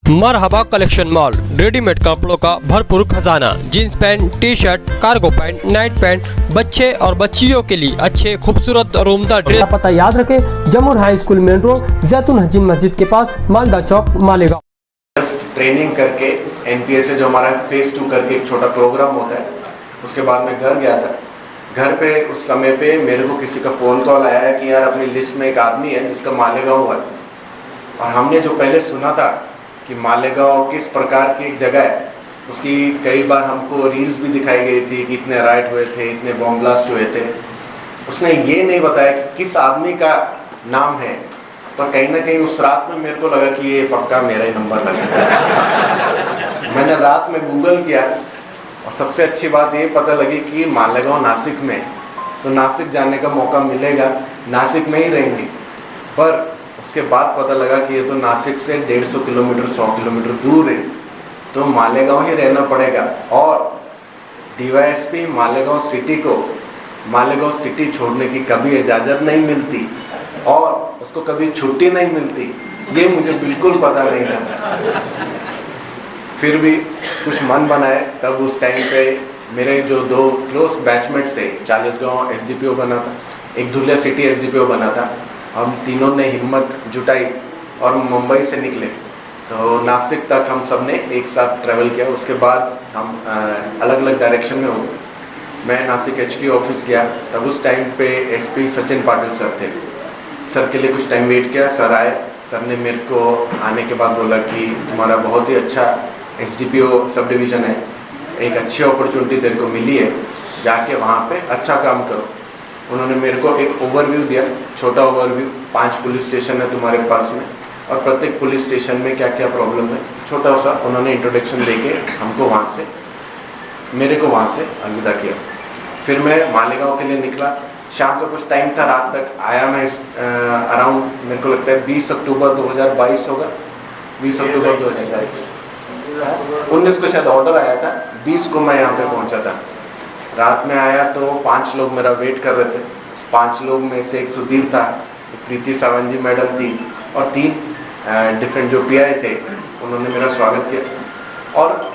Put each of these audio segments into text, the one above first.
मरहबा collection mall, readymade कपड़ों का भरपूर खजाना। Jeans pant, T shirt, cargo pant, night pant, बच्चे और बच्चियों के लिए अच्छे खूबसूरत और उम्दा ड्रेस। पता याद रखे, जमुर हाई स्कूल मेन रोड, जैतून हजीन मस्जिद के पास, मालदा चौक, मालेगांव। ट्रेनिंग करके NPA से जो हमारा फेज 2 करके एक छोटा प्रोग्राम होता है, उसके बाद मैं घर गया था। घर पे उस समय पे मेरे को किसी का फ़ोन कॉल आया है कि यार अपनी लिस्ट में एक आदमी है जिसका मालेगांव हुआ है। और हमने जो पहले सुना था कि मालेगांव किस प्रकार की एक जगह है, उसकी कई बार हमको रील्स भी दिखाई गई थी कि इतने राइट हुए थे, इतने बॉम्ब ब्लास्ट हुए थे। उसने ये नहीं बताया कि किस आदमी का नाम है, पर कहीं ना कहीं उस रात में मेरे को लगा कि ये पक्का मेरा ही नंबर लगा। मैंने रात में गूगल किया और सबसे अच्छी बात ये पता लगी कि मालेगांव नासिक में, तो नासिक जाने का मौका मिलेगा, नासिक में ही रहेंगे। पर उसके बाद पता लगा कि ये तो नासिक से 150 किलोमीटर 100 किलोमीटर दूर है, तो मालेगांव ही रहना पड़ेगा। और DYSP मालेगांव सिटी को मालेगांव सिटी छोड़ने की कभी इजाज़त नहीं मिलती और उसको कभी छुट्टी नहीं मिलती, ये मुझे बिल्कुल पता नहीं था। फिर भी कुछ मन बनाए। तब उस टाइम पे मेरे जो 2 क्लोज बैचमेट्स थे, चालीसगांव SDPO बना था, एक धुलिया सिटी SDPO बना था। हम तीनों ने हिम्मत जुटाई और मुंबई से निकले, तो नासिक तक हम सब ने एक साथ ट्रैवल किया। उसके बाद हम अलग अलग डायरेक्शन में हो गए। मैं नासिक HQ ऑफिस गया, तब उस टाइम पे SP सचिन पाटिल सर थे। सर के लिए कुछ टाइम वेट किया, सर आए। सर ने मेरे को आने के बाद बोला कि तुम्हारा बहुत ही अच्छा SDPO सब डिवीज़न है, एक अच्छी अपॉर्चुनिटी तेरे को मिली है, जाके वहाँ पे अच्छा काम करो। उन्होंने मेरे को एक ओवरव्यू दिया, छोटा ओवरव्यू। 5 पुलिस स्टेशन है तुम्हारे पास में और प्रत्येक पुलिस स्टेशन में क्या क्या प्रॉब्लम है, छोटा सा उन्होंने इंट्रोडक्शन देके हमको मेरे को वहाँ से अलविदा किया। फिर मैं मालेगांव के लिए निकला। शाम का कुछ टाइम था, रात तक आया मैं। अराउंड मेरे को लगता है 20 अक्टूबर 2022 होगा, 20 अक्टूबर 2022, 19 को शायद ऑर्डर आया था, 20 को मैं यहाँ पे पहुँचा था। रात में आया तो 5 लोग मेरा वेट कर रहे थे। 5 लोग में से एक सुधीर था, एक प्रीति सावंत जी मैडम थी और 3 डिफरेंट जो PI थे, उन्होंने मेरा स्वागत किया। और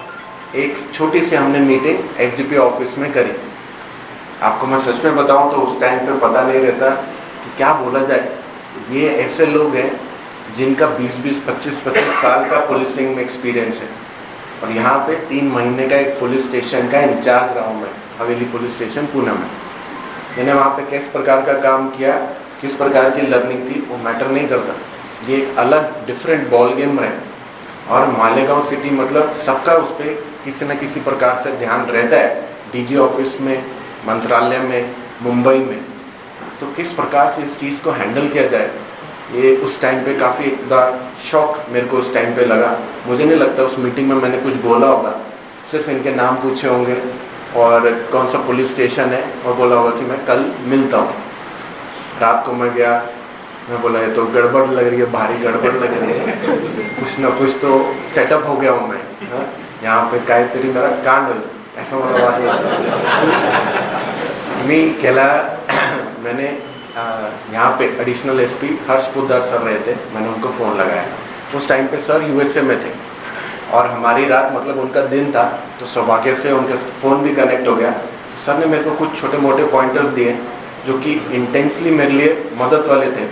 एक छोटी सी हमने मीटिंग SDPO ऑफिस में करी। आपको मैं सच में बताऊं तो उस टाइम पे पता नहीं रहता कि क्या बोला जाए। ये ऐसे लोग हैं जिनका 20-20, 25-25 साल का पुलिसिंग में एक्सपीरियंस है, और यहाँ पे 3 महीने का एक पुलिस स्टेशन का इंचार्ज रहा हूँ मैं, हवेली पुलिस स्टेशन पुणे में। मैंने वहाँ पे किस प्रकार का काम किया, किस प्रकार की लर्निंग थी, वो मैटर नहीं करता। ये एक अलग डिफरेंट बॉल गेम है। और मालेगांव सिटी मतलब सबका उस पर किसी न किसी प्रकार से ध्यान रहता है, DG ऑफिस में, मंत्रालय में, मुंबई में। तो किस प्रकार से इस चीज़ को हैंडल किया जाए, ये उस टाइम पे काफ़ी एक शौक मेरे को उस टाइम पे लगा। मुझे नहीं लगता उस मीटिंग में मैंने कुछ बोला होगा, सिर्फ इनके नाम पूछे होंगे और कौन सा पुलिस स्टेशन है, और बोला होगा कि मैं कल मिलता हूँ। रात को मैं गया, मैं बोला ये तो गड़बड़ लग रही है, भारी गड़बड़ लग रही है, कुछ ना कुछ तो सेटअप हो गया हूँ मैं, यहाँ पे काय तरी मेरा कांड हो, ऐसा मला वाटलं। मी केला मैंने यहाँ पे additional SP Harsh Poddar sir रहे थे, मैंने उनको फ़ोन लगाया। उस टाइम पे सर USA में थे और हमारी रात मतलब उनका दिन था, तो सौभाग्य से उनका फ़ोन भी कनेक्ट हो गया। सर ने मेरे को कुछ छोटे मोटे पॉइंटर्स दिए जो कि इंटेंसली मेरे लिए मदद वाले थे,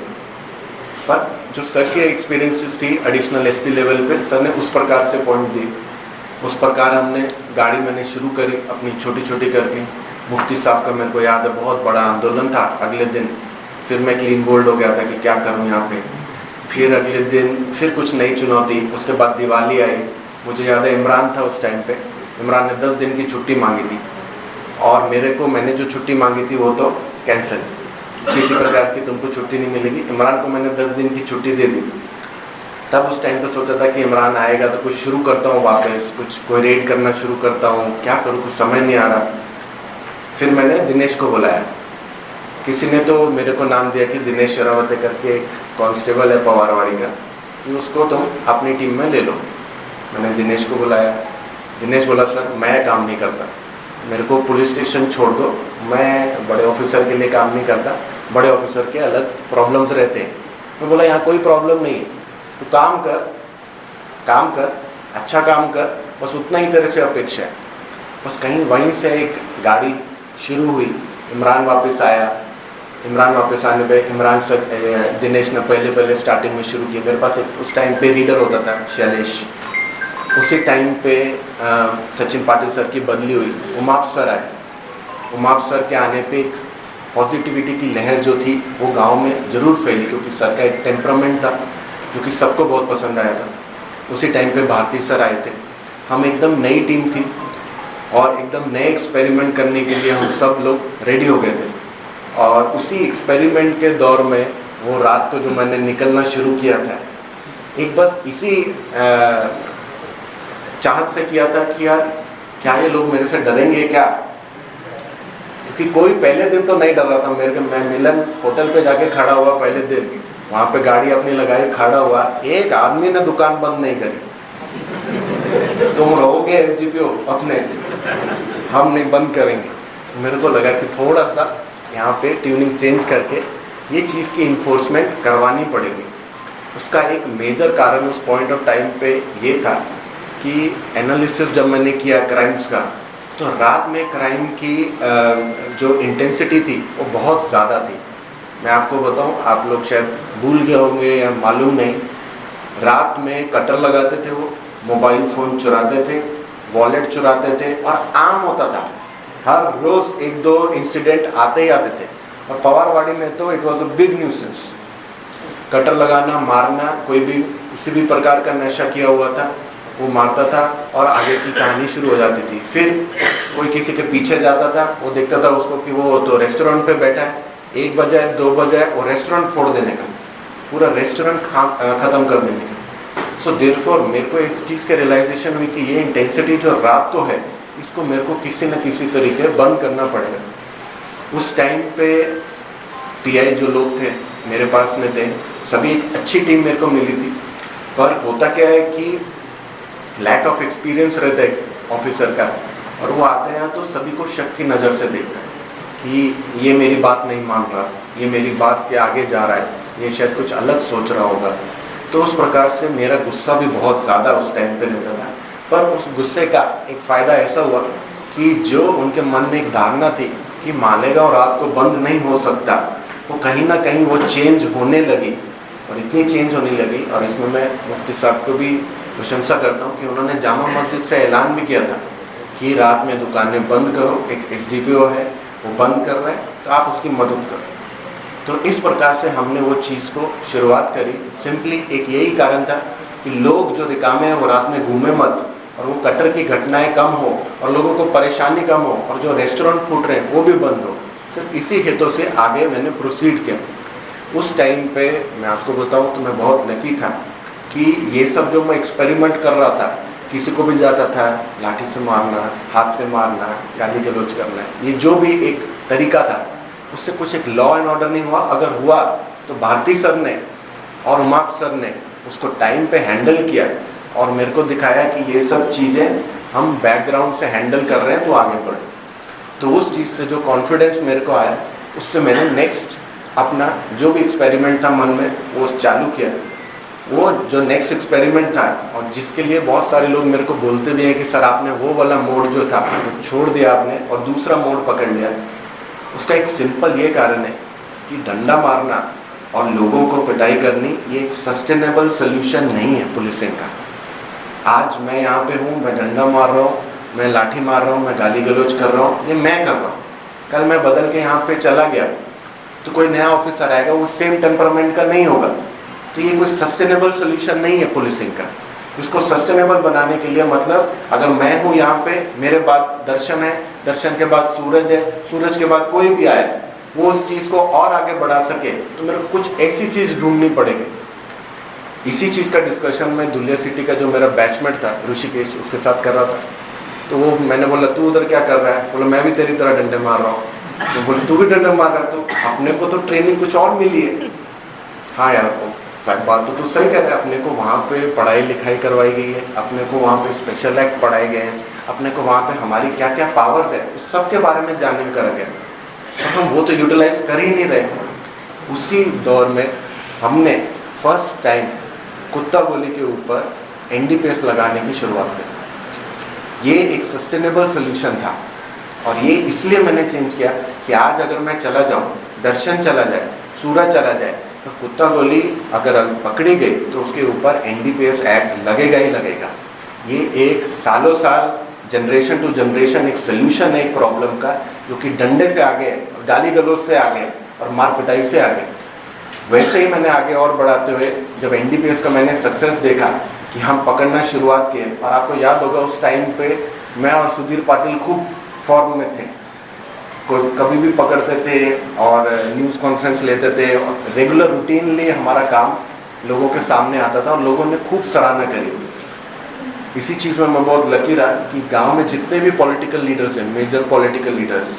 पर जो सर की एक्सपीरियंसेस थी एडिशनल SP लेवल पे, सर ने उस प्रकार से पॉइंट दिए। उस प्रकार हमने गाड़ी मैंने शुरू करी अपनी छोटी छोटी करके। मुफ्ती साहब का मेरे को याद है बहुत बड़ा आंदोलन था अगले दिन। फिर मैं क्लीन बोल्ड हो गया था कि क्या करूं यहाँ पे। फिर अगले दिन फिर कुछ नई चुनौती। उसके बाद दिवाली आई, मुझे याद है इमरान था उस टाइम पे। इमरान ने 10 दिन की छुट्टी मांगी थी और मैंने जो छुट्टी मांगी थी वो तो कैंसिल, किसी प्रकार की तुमको छुट्टी नहीं मिलेगी। इमरान को मैंने 10 दिन की छुट्टी दे दी। तब उस टाइम पे सोचा था कि इमरान आएगा तो कुछ शुरू करता हूँ वापस, कोई रेड करना शुरू करता हूँ, क्या करूँ, कुछ समझ नहीं आ रहा। फिर मैंने दिनेश को बुलाया। किसी ने तो मेरे को नाम दिया कि दिनेश शरावते करके एक कांस्टेबल है पवारवाड़ी का, कि उसको तुम अपनी टीम में ले लो। मैंने दिनेश को बुलाया। दिनेश बोला सर मैं काम नहीं करता, मेरे को पुलिस स्टेशन छोड़ दो, मैं बड़े ऑफिसर के लिए काम नहीं करता, बड़े ऑफिसर के अलग प्रॉब्लम्स रहते हैं। मैं बोला यहाँ कोई प्रॉब्लम नहीं है, तो काम कर, काम कर, अच्छा काम कर, बस उतना ही तेरे से अपेक्षा है। बस कहीं वहीं से एक गाड़ी शुरू हुई, इमरान वापस आया। इमरान वापस आने पे दिनेश ने पहले स्टार्टिंग में शुरू किया। मेरे पास एक उस टाइम पे रीडर होता था शैलेश, उसी टाइम पे सचिन पाटिल सर की बदली हुई, उमाप सर आए। उमाप सर के आने पे एक पॉजिटिविटी की लहर जो थी वो गांव में ज़रूर फैली, क्योंकि सर का एक टेम्परामेंट था जो कि सबको बहुत पसंद आया था। उसी टाइम पे भारती सर आए थे। हम एकदम नई टीम थी और एकदम नए एक्सपेरिमेंट करने के लिए हम सब लोग रेडी हो गए थे। और उसी एक्सपेरिमेंट के दौर में वो रात को जो मैंने निकलना शुरू किया था, एक बस इसी चाहत से किया था कि यार क्या ये लोग मेरे से डरेंगे क्या, क्योंकि कोई पहले दिन तो नहीं डर रहा था। मैं मिलन होटल पे जाके खड़ा हुआ पहले दिन, वहाँ पे गाड़ी अपनी लगाई, खड़ा हुआ, एक आदमी ने दुकान बंद नहीं करी। तुम रहोगे एसडीपीओ अपने, हम नहीं बंद करेंगे। मेरे को लगा कि थोड़ा सा यहाँ पे ट्यूनिंग चेंज करके ये चीज़ की इन्फोर्समेंट करवानी पड़ेगी। उसका एक मेजर कारण उस पॉइंट ऑफ टाइम पे ये था कि एनालिसिस जब मैंने किया क्राइम्स का, तो रात में क्राइम की जो इंटेंसिटी थी वो बहुत ज़्यादा थी। मैं आपको बताऊं, आप लोग शायद भूल गए होंगे या मालूम नहीं, रात में कटर लगाते थे, वो मोबाइल फ़ोन चुराते थे, वॉलेट चुराते थे, और आम होता था, हर रोज़ एक दो इंसिडेंट आते ही आते थे। और पवारवाड़ी में तो it was a big nuisance. Cutter लगाना, मारना, कोई भी किसी भी प्रकार का नशा किया हुआ था वो मारता था और आगे की कहानी शुरू हो जाती थी। फिर कोई किसी के पीछे जाता था, वो देखता था उसको कि वो तो रेस्टोरेंट पे बैठा है, 1 बजे 2 बजे वो रेस्टोरेंट फोड़ देने का, पूरा रेस्टोरेंट ख़त्म कर देने का। सो देयरफॉर मेरे को इस चीज़ के रियलाइजेशन हुई कि ये इंटेंसिटी जो रात को है, इसको मेरे को किसी न किसी तरीके बंद करना पड़ेगा। उस टाइम पे पीआई जो लोग थे मेरे पास में थे, सभी एक अच्छी टीम मेरे को मिली थी, पर होता क्या है कि लैक ऑफ एक्सपीरियंस रहता है ऑफिसर का, और वो आता है तो सभी को शक की नज़र से देखता है कि ये मेरी बात नहीं मान रहा, ये मेरी बात के आगे जा रहा है, ये शायद कुछ अलग सोच रहा होगा। तो उस प्रकार से मेरा गुस्सा भी बहुत ज़्यादा उस टाइम पे रहता था। पर उस गुस्से का एक फ़ायदा ऐसा हुआ कि जो उनके मन में एक धारणा थी कि मालेगांव रात को बंद नहीं हो सकता, वो कहीं ना कहीं वो चेंज होने लगी, और इतनी चेंज होने लगी। और इसमें मैं मुफ्ती साहब को भी प्रशंसा करता हूँ कि उन्होंने जामा मस्जिद से ऐलान भी किया था कि रात में दुकानें बंद करो, एक एसडीपीओ है वो बंद कर रहा है तो आप उसकी मदद करो। तो इस प्रकार से हमने वो चीज़ को शुरुआत करी। सिंपली एक यही कारण था कि लोग जो रिकामे हैं वो रात में घूमे मत, और वो कटर की घटनाएं कम हो, और लोगों को परेशानी कम हो, और जो रेस्टोरेंट फूट रहे हैं वो भी बंद हो। सिर्फ इसी हेतु से आगे मैंने प्रोसीड किया। उस टाइम पे मैं आपको बताऊं तो मैं बहुत लकी था कि ये सब जो मैं एक्सपेरिमेंट कर रहा था, किसी को भी जाता था लाठी से मारना, हाथ से मारना, गाली गलौज करना, ये जो भी एक तरीका था, उससे कुछ एक लॉ एंड ऑर्डर नहीं हुआ। अगर हुआ तो भारती सर ने और उमाप सर ने उसको टाइम पे हैंडल किया और मेरे को दिखाया कि ये सब चीज़ें हम बैकग्राउंड से हैंडल कर रहे हैं तो आगे बढ़े। तो उस चीज़ से जो कॉन्फिडेंस मेरे को आया, उससे मैंने नेक्स्ट अपना जो भी एक्सपेरिमेंट था मन में वो चालू किया। वो जो नेक्स्ट एक्सपेरिमेंट था, और जिसके लिए बहुत सारे लोग मेरे को बोलते भी हैं कि सर आपने वो वाला मोड जो था वो छोड़ दिया आपने और दूसरा मोड पकड़ लिया, उसका एक सिंपल ये कारण है कि डंडा मारना और लोगों को पिटाई करनी ये एक सस्टेनेबल सोल्यूशन नहीं है पुलिसिंग का। आज मैं यहाँ पे हूँ, मैं डंडा मार रहा हूँ, मैं लाठी मार रहा हूँ, मैं गाली गलौज कर रहा हूँ, ये मैं कर रहा हूँ। कल मैं बदल के यहाँ पे चला गया तो कोई नया ऑफिसर आएगा, वो सेम टेम्परामेंट का नहीं होगा। तो ये कोई सस्टेनेबल सोल्यूशन नहीं है पुलिसिंग का। इसको सस्टेनेबल बनाने के लिए मतलब अगर मैं हूँ यहाँ पे, मेरे बाद दर्शन है, दर्शन के बाद सूरज है, सूरज के बाद कोई भी आए, वो उस चीज़ को और आगे बढ़ा सके, तो मेरे को कुछ ऐसी चीज़ ढूंढनी पड़ेगी। इसी चीज़ का डिस्कशन में दुलिया सिटी का जो मेरा बैचमेट था ऋषिकेश, उसके साथ कर रहा था। तो वो मैंने बोला तू उधर क्या कर रहा है? बोला मैं भी तेरी तरह डंडे मार रहा हूँ। तो बोले तू भी डंडे मार रहा है? तो अपने को तो ट्रेनिंग कुछ और मिली है। हाँ यार, सब बात तो तू सही कह रहा है। अपने को वहाँ पे पढ़ाई लिखाई करवाई गई है, अपने को वहाँ पे स्पेशल एक्ट पढ़ाए गए हैं, अपने को वहाँ पे हमारी क्या क्या पावर्स है उस सब के बारे में जानने करा गया, तो हम वो तो यूटिलाइज कर ही नहीं रहे। उसी दौर में हमने फर्स्ट टाइम कुत्ता गोली के ऊपर NDPS लगाने की शुरुआत करी। ये एक सस्टेनेबल सोल्यूशन था और ये इसलिए मैंने चेंज किया कि आज अगर मैं चला जाऊँ, दर्शन चला जाए, सूरज चला जाए, तो कुत्ता गोली अगर पकड़ी गई तो उसके ऊपर NDPS एक्ट लगेगा ही लगेगा। ये एक सालों साल जनरेशन टू जनरेशन एक सोल्यूशन है एक प्रॉब्लम का, जो कि डंडे से आगे, गाली गलौज से आगे और मार पिटाई से आगे। वैसे ही मैंने आगे और बढ़ाते हुए जब NDPS का मैंने सक्सेस देखा कि हम पकड़ना शुरुआत किए, और आपको याद होगा उस टाइम पे मैं और सुधीर पाटिल खूब फॉर्म में थे, कभी भी पकड़ते थे और न्यूज़ कॉन्फ्रेंस लेते थे, रेगुलर रूटीनली हमारा काम लोगों के सामने आता था और लोगों ने खूब सराहना करी। इसी चीज़ में मैं बहुत लकी रहा कि गांव में जितने भी पॉलिटिकल लीडर्स हैं, major political leaders,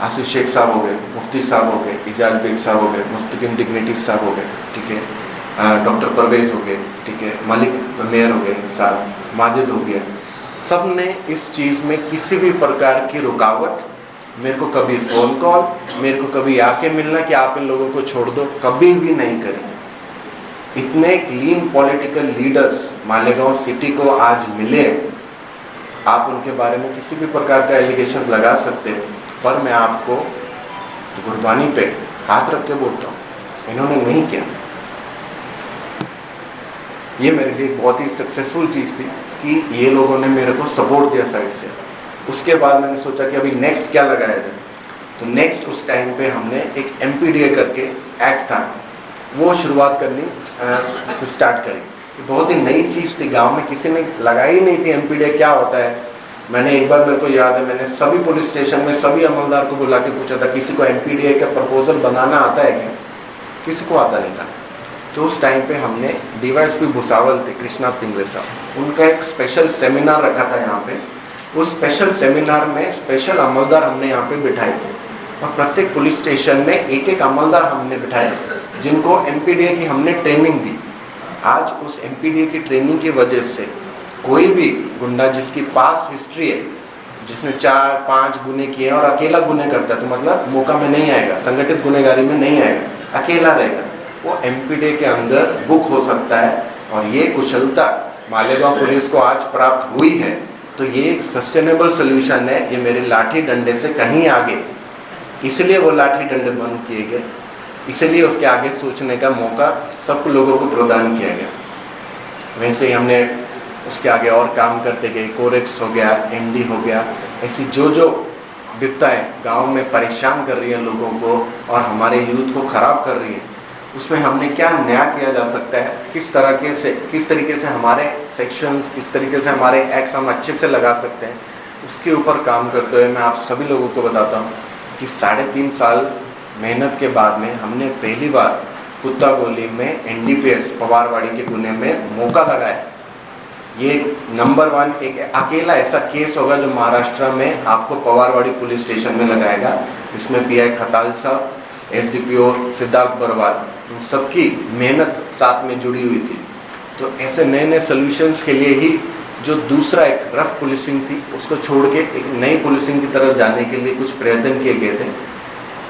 Asif Shaikh sahab हो गए, मुफ्ती साहब हो गए, इजाज बेग साहब हो गए, मुस्तकिम डिग्निटी साहब हो गए, ठीक है, डॉक्टर परवेज़ हो गए, ठीक है, मलिक मेयर हो गए साहब, माजिद हो गया, सब ने इस चीज़ में किसी भी प्रकार की रुकावट, मेरे को कभी फ़ोन कॉल, मेरे को कभी आके मिलना कि आप इन लोगों को छोड़ दो, कभी भी नहीं करें। इतने clean political leaders Malegaon city को आज मिले, आप उनके बारे में किसी भी प्रकार का एलिगेशन लगा सकते हैं, पर मैं आपको गुरबानी पे हाथ रख के बोलता हूँ, इन्होंने नहीं किया। ये मेरे लिए बहुत ही सक्सेसफुल चीज़ थी कि ये लोगों ने मेरे को सपोर्ट दिया साइड से। उसके बाद मैंने सोचा कि अभी नेक्स्ट क्या लगाया जाए, तो नेक्स्ट उस टाइम पे हमने एक MPDA करके एक्ट था, वो शुरुआत करनी स्टार्ट करी। बहुत ही नई चीज़ थी, गांव में किसी ने लगाई नहीं थी MPDA क्या होता है। मैंने एक बार, मेरे को याद है, मैंने सभी पुलिस स्टेशन में सभी अमलदार को बुला के पूछा था किसी को MPDA का प्रपोजल बनाना आता है क्या, किसी को आता नहीं था। तो उस टाइम पे हमने DYSP भुसावल थे कृष्णा पिंगले साहब, उनका एक स्पेशल सेमिनार रखा था यहाँ पे। उस स्पेशल सेमिनार में स्पेशल अमलदार हमने यहाँ पे बिठाए थे और प्रत्येक पुलिस स्टेशन में एक एक अमलदार हमने बिठाए जिनको MPDA की हमने ट्रेनिंग दी। आज उस MPDA की ट्रेनिंग की वजह से कोई भी गुंडा जिसकी पास्ट हिस्ट्री है, जिसने 4-5 गुने किए और अकेला गुने करता है, तो मतलब मौका में नहीं आएगा, संगठित गुनेगारी में नहीं आएगा, अकेला रहेगा, वो MPDA के अंदर बुक हो सकता है। और ये कुशलता मालेगांव पुलिस को आज प्राप्त हुई है, तो ये एक सस्टेनेबल सोल्यूशन है। ये मेरे लाठी डंडे से कहीं आगे, इसलिए वो लाठी डंडे बंद किए गए, इसलिए उसके आगे सोचने का मौका सब लोगों को प्रदान किया गया। वैसे ही हमने उसके आगे और काम करते गए, कोरेक्स हो गया, MD हो गया, ऐसी जो विपताएं गांव में परेशान कर रही है लोगों को और हमारे यूथ को ख़राब कर रही है, उसमें हमने क्या नया किया जा सकता है, किस तरीके से हमारे सेक्शंस, किस तरीके से हमारे एक्ट्स हम अच्छे से लगा सकते हैं, उसके ऊपर काम करते हुए मैं आप सभी लोगों को बताता हूँ कि 3.5 साल मेहनत के बाद में हमने पहली बार कुत्ता गोली में NDPS पवारवाड़ी के गुने में मौका लगाया। ये नंबर 1 एक अकेला ऐसा केस होगा जो महाराष्ट्र में आपको पवारवाड़ी पुलिस स्टेशन में लगाएगा। इसमें PI खताल साहब, SDPO सिद्धार्थ बरवाल, इन सबकी मेहनत साथ में जुड़ी हुई थी। तो ऐसे नए नए सोल्यूशंस के लिए ही जो दूसरा एक रफ पुलिसिंग थी उसको छोड़ के एक नई पुलिसिंग की तरफ जाने के लिए कुछ प्रयत्न किए गए थे।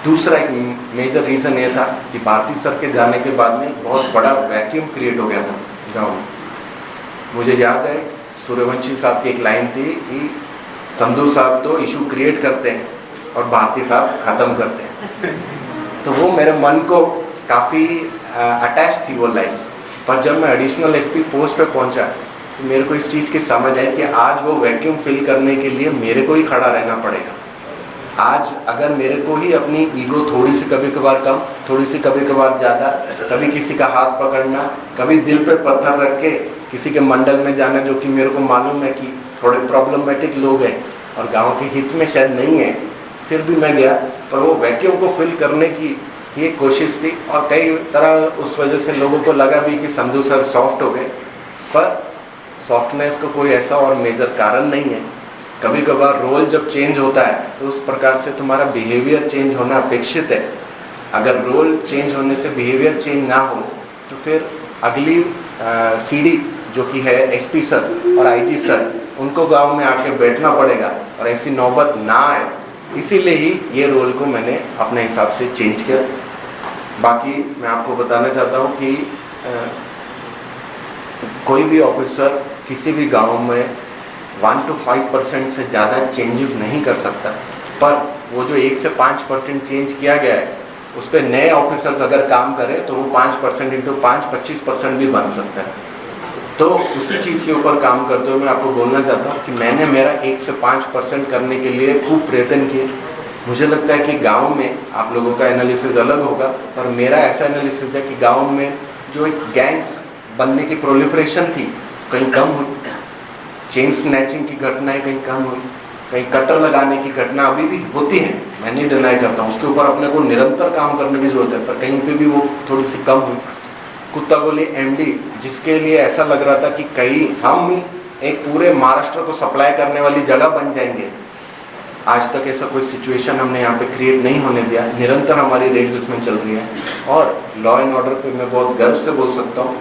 दूसरा एक मेजर रीज़न ये था कि भारती सर के जाने के बाद में बहुत बड़ा वैक्यूम क्रिएट हो गया था गाँव में। मुझे याद है सूर्यवंशी साहब की एक लाइन थी कि संधू साहब तो इशू क्रिएट करते हैं और भारती साहब ख़त्म करते हैं। तो वो मेरे मन को काफ़ी अटैच थी वो लाइन। पर जब मैं एडिशनल SP पोस्ट पे पहुंचा तो मेरे को इस चीज़ की समझ आई कि आज वो वैक्यूम फिल करने के लिए मेरे को ही खड़ा रहना पड़ेगा। आज अगर मेरे को ही अपनी ईगो थोड़ी सी कभी कभार कम, थोड़ी सी कभी कभार ज़्यादा, कभी किसी का हाथ पकड़ना, कभी दिल पे पत्थर रख के किसी के मंडल में जाना जो कि मेरे को मालूम है कि थोड़े प्रॉब्लमेटिक लोग हैं और गांव के हित में शायद नहीं है, फिर भी मैं गया। पर वो वैक्यूम को फिल करने की ये कोशिश थी और कई तरह उस वजह से लोगों को लगा भी कि संधू सर सॉफ्ट हो गए, पर सॉफ्टनेस का कोई ऐसा और मेजर कारण नहीं है। कभी कभार रोल जब चेंज होता है तो उस प्रकार से तुम्हारा बिहेवियर चेंज होना अपेक्षित है। अगर रोल चेंज होने से बिहेवियर चेंज ना हो तो फिर अगली सीढ़ी जो कि है SP सर और IG सर, उनको गांव में आके बैठना पड़ेगा और ऐसी नौबत ना आए, इसीलिए ही ये रोल को मैंने अपने हिसाब से चेंज किया। बाकी मैं आपको बताना चाहता हूँ कि कोई भी ऑफिसर किसी भी गांव में 1 to 5% से ज़्यादा चेंजेस नहीं कर सकता, पर वो जो 1 से 5% चेंज किया गया है उस पर नए ऑफिसर्स अगर काम करें तो वो 5% इंटू 5 25% भी बन सकता है। तो उसी चीज़ के ऊपर काम करते हुए मैं आपको बोलना चाहता हूँ कि मैंने मेरा 1 से 5% करने के लिए खूब प्रयत्न किए। मुझे लगता है कि गांव में आप लोगों का एनालिसिस अलग होगा, पर मेरा ऐसा एनालिसिस है कि गांव में जो एक गैंग बनने की प्रोलिफरेशन थी कहीं कम हुई, चेन स्नैचिंग की घटनाएं कहीं कम हुई, कहीं कटर लगाने की घटना अभी भी होती है, मैं नहीं डिनाई करता हूँ, उसके ऊपर अपने को निरंतर काम करने की जरूरत है, पर कहीं पे भी वो थोड़ी सी कम हुई। कुत्ता गोली एमडी, जिसके लिए ऐसा लग रहा था कि कहीं हम एक पूरे महाराष्ट्र को सप्लाई करने वाली जगह बन जाएंगे, आज तक ऐसा कोई सिचुएशन हमने यहाँ पे क्रिएट नहीं होने दिया। निरंतर हमारी रेड्स इसमें चल रही है और लॉ एंड ऑर्डर पे मैं बहुत गर्व से बोल सकता हूँ,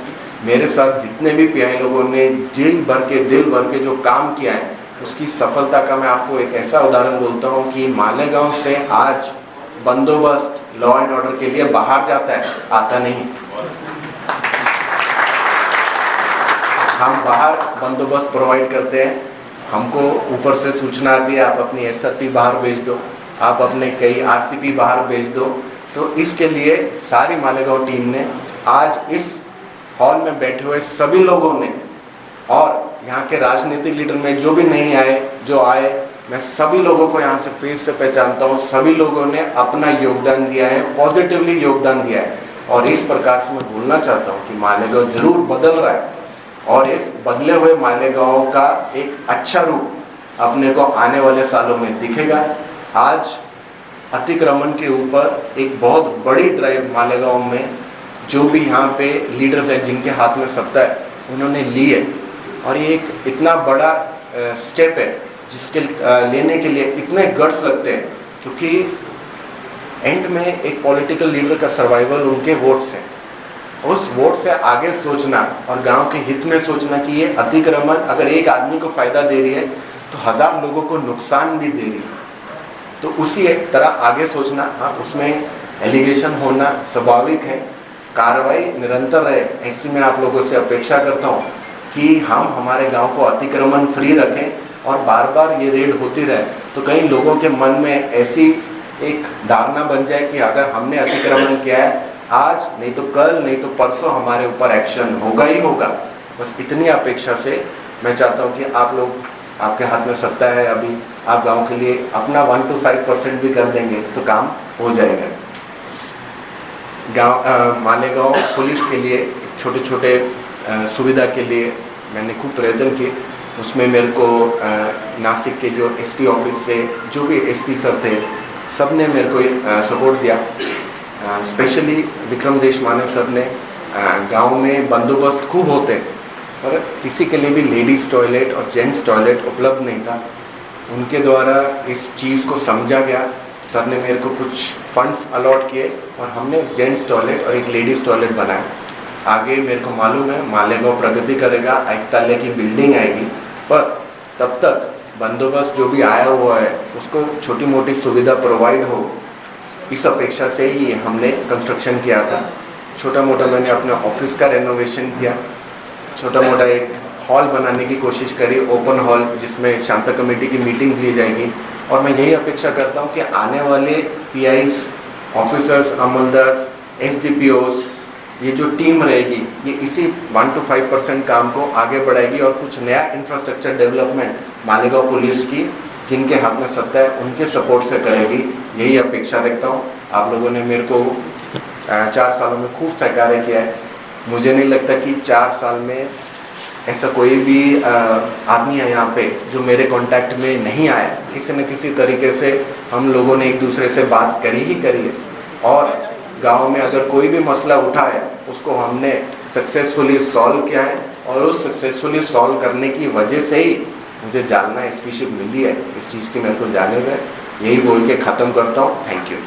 मेरे साथ जितने भी पीआई लोगों ने दिल भर के जो काम किया है उसकी सफलता का मैं आपको एक ऐसा उदाहरण बोलता हूँ कि मालेगांव से आज बंदोबस्त लॉ एंड ऑर्डर के लिए बाहर जाता है, आता नहीं। हम बाहर बंदोबस्त प्रोवाइड करते हैं, हमको ऊपर से सूचना आती है आप अपनी एसआरपी बाहर भेज दो, आप अपने कई आरसीपी बाहर भेज दो। तो इसके लिए सारी मालेगांव टीम ने आज इस हॉल में बैठे हुए सभी लोगों ने और यहाँ के राजनीतिक लीडर में जो भी नहीं आए, जो आए, मैं सभी लोगों को यहाँ से फेस से पहचानता हूँ। सभी लोगों ने अपना योगदान दिया है, पॉजिटिवली योगदान दिया है और इस प्रकार से मैं बोलना चाहता हूँ कि मालेगांव जरूर बदल रहा है और इस बदले हुए मालेगांव का एक अच्छा रूप अपने को आने वाले सालों में दिखेगा। आज अतिक्रमण के ऊपर एक बहुत बड़ी ड्राइव मालेगांव में जो भी यहाँ पे लीडर्स हैं जिनके हाथ में सत्ता है उन्होंने ली है और ये एक इतना बड़ा स्टेप है जिसके लेने के लिए इतने गट्स लगते हैं, क्योंकि एंड में एक पॉलिटिकल लीडर का सर्वाइवल उनके वोट्स हैं। उस वोट से आगे सोचना और गांव के हित में सोचना कि ये अतिक्रमण अगर एक आदमी को फायदा दे रही है तो 1000 लोगों को नुकसान भी दे रही है, तो उसी एक तरह आगे सोचना। हाँ, उसमें एलिगेशन होना स्वाभाविक है, कार्रवाई निरंतर रहे, ऐसी मैं आप लोगों से अपेक्षा करता हूँ कि हम हमारे गांव को अतिक्रमण फ्री रखें और बार बार ये रेड होती रहे। तो कई लोगों के मन में ऐसी एक धारणा बन जाए कि अगर हमने अतिक्रमण किया है आज नहीं तो कल नहीं तो परसों हमारे ऊपर एक्शन होगा ही होगा। बस इतनी अपेक्षा से मैं चाहता हूँ कि आप लोग, आपके हाथ में सत्ता है, अभी आप गांव के लिए अपना 1 to 5% भी कर देंगे तो काम हो जाएगा। मालेगांव पुलिस के लिए छोटे छोटे सुविधा के लिए मैंने खूब प्रयत्न किए। उसमें मेरे को नासिक के जो एसपी ऑफिस से जो भी एसपी सर थे सब ने मेरे को सपोर्ट दिया। स्पेशली विक्रम देशमाने सर ने, गांव में बंदोबस्त खूब होते पर किसी के लिए भी लेडीज़ टॉयलेट और जेंट्स टॉयलेट उपलब्ध नहीं था, उनके द्वारा इस चीज़ को समझा गया। सर ने मेरे को कुछ फंड्स अलॉट किए और हमने जेंट्स टॉयलेट और एक लेडीज़ टॉयलेट बनाया। आगे मेरे को मालूम है मालेगांव प्रगति करेगा, 1 तल्ले की बिल्डिंग आएगी, पर तब तक बंदोबस्त जो भी आया हुआ है उसको छोटी मोटी सुविधा प्रोवाइड हो, इस अपेक्षा से ही हमने कंस्ट्रक्शन किया था। छोटा मोटा मैंने अपने ऑफिस का रेनोवेशन किया, छोटा मोटा एक हॉल बनाने की कोशिश करी, ओपन हॉल जिसमें शांता कमेटी की मीटिंग्स ली जाएगी। और मैं यही अपेक्षा करता हूँ कि आने वाले पीआईज, ऑफिसर्स, अमलदार्स, एसडीपीओस, ये जो टीम रहेगी ये इसी 1 to 5% काम को आगे बढ़ाएगी और कुछ नया इंफ्रास्ट्रक्चर डेवलपमेंट मालेगांव पुलिस की, जिनके हाथ में सत्ता है, उनके सपोर्ट से करेगी, यही अपेक्षा रखता हूँ। आप लोगों ने मेरे को 4 सालों में खूब सहकार्य किया है। मुझे नहीं लगता कि 4 साल में ऐसा कोई भी आदमी है यहाँ पे जो मेरे कांटेक्ट में नहीं आया। किसी न किसी तरीके से हम लोगों ने एक दूसरे से बात करी ही करी है और गांव में अगर कोई भी मसला उठा है उसको हमने सक्सेसफुली सॉल्व किया है और उस सक्सेसफुली सॉल्व करने की वजह से ही मुझे जालना एसपीशिप मिली है। इस चीज़ की मेरे को जाने में, यही बोल के ख़त्म करता हूँ। Thank you.